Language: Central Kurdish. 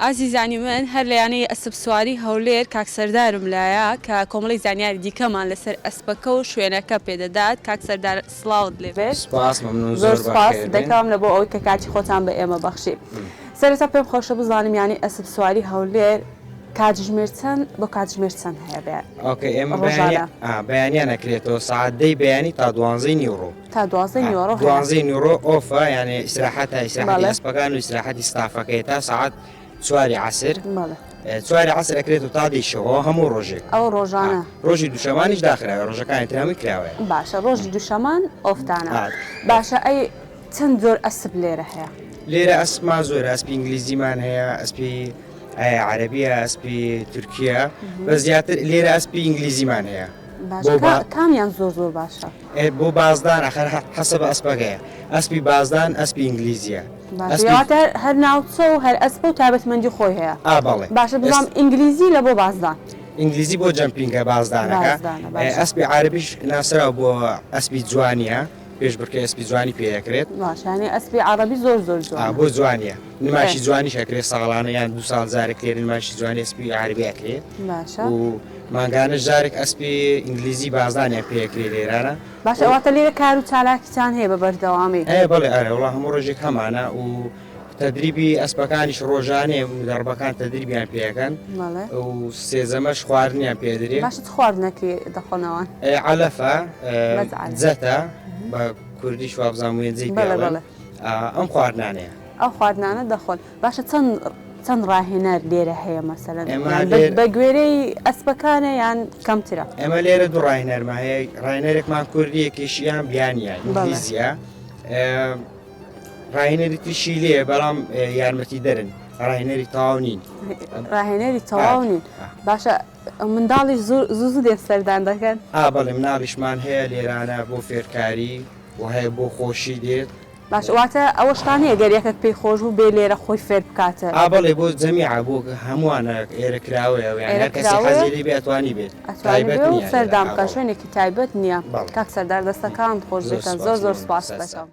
عزیزانی من هەر لە یانەی ئەسپ سواری هەولێر کاک سەردارم لایە کە کۆمەڵی زانیاری دیکەمان لەسەر ئەسپەکە و شوێنەکە پێدەدات. کاک سەردار سڵاوت لێبێت. سپاس مەمنون، زۆر سپاس دەکەم لە بۆ ئەوەی کە کاتی خۆتان بە ئێمە بەخشی. سەرەتا پێم خۆشە بزانم یانی ئەسپ سواری هەولێر کاتژمێر چەند بۆ کاتژمێر چەند هەیە بێت؟ ئۆکێ، ئێمە بەیانیان نەکرێتەوە سعاتدەی بەیانی تا 12 نیوڕۆ. تا 12 نیوڕۆ 12 نیوڕۆ ئۆفە، یعنی ئیسراحەتە ئیسراحەتی ئەسپەکان و ئیسراحەتی ستافەکەی تا ساعت 4 عەسر. 4 عەسر ئەکرێت تا دیشەوە هەموو ڕۆژێک. ئەو ڕۆژانە ڕۆژی دووشەمانیش داخراوە، ڕۆژەکانی تر هەمووی کراوەیە. باشە، ڕۆژی دووشەمان ئۆفتانە. باشە، ئەی چەند زۆر ئەسپ لێرە هەیە؟ لێرە ئەسپمان زۆرە، ئەسپی ئینگلیزیمان هەیە، ئەسپی عەرەبیە، ئەسپی تورکیە، بە زیاتر لێرە ئەسپی ئینگلیزیمان هەیە. کامیان زۆر باشە؟ بۆ بازدان ئەخەر حەسەب ئەسپەکەیە، ئەسپی بازدان ئەسپی ئینگلیزیە. باشە، هەر ناوچە و هەر ئەسپە و تایبەتمەندی خۆی هەیە. بەڵێ. باشە، بزانم ئینگلیزی لە بۆ بازدان. ئینگلیزی بۆ جەمپینگە بازدانەکە. ئەسپی عەرەبیش ناسراوە بۆ ئەسپی جوانیە، پێش بڕکە ئەسپی جوانی پێدەکرێت. باشانێ ئەسپی عەرەبی زۆر جوان بۆ جوانیە. نماشی جوانیش ئەکرێت ساڵانە یان 2 ساڵ جارێک لێرە نماشی جوانی ئەسپی عەرەبی ئەکرێت. باشە. و مانگانە جارێک ئەسپی ئینگلیزی بازدانیان پێکرێت لێرانە. باشە، ئەواتە لێرە کار و چالاکیتان هەیە بە بەردەوامی؟ بەڵێ، وڵا هەموو ڕۆژێک هەمانە و تەدریبی ئەسپەکانیش ڕۆژانێ دەربەکان تەدریبیان پێەکەن و سێزەمەش خواردنیان پێدرێت. باشە، خواردنەکەی دەخۆنەوەن؟ عەلەفە، جەتە بە کوردیش وابزان وێنجەی پێڵێن، ئەم خواردنانەیە. ئەو خواردنانە دەخۆن. باشە، چەند ڕاهێنەر لێرە هەیە مەسەلەن بە گوێرەی ئەسپەکانە یان کەمترە؟ ئێمە لێرە دوو ڕاهێنەرمان هەیە، ڕاهێنەرێکمان کوردیەکیشیان بیانیە ئینگلیزیە، ڕاهێنەری تریشی لێ بەڵام یارمەتی دەرن، ڕاهێنەری تەواو نین. ڕاهێنەری تەواو نین. باشە، منداڵیش زوو دێ سەردان دەکەن؟ بەڵێ، مناڵیشمان هەیە لێرانە بۆ فێرکاری و هەیە بۆ خۆشی دێت. باش، واتە ئەوە شتان هەیە گەریەکەت پێی خۆش بوو بێ لێرە خۆی فێر بکاتە؟ بەڵێ، بۆ جەمیع بۆ هەمووانە ئێرە کراوەیە و هەر کەسی حەزێری بێ ئەتوانی بێت. تایبەت نییە، سەردام بکە، شوێنێکی تایبەت نییە. کاک سەردار دەستەکان خۆش بێتە. زۆر سپاس دەکەم.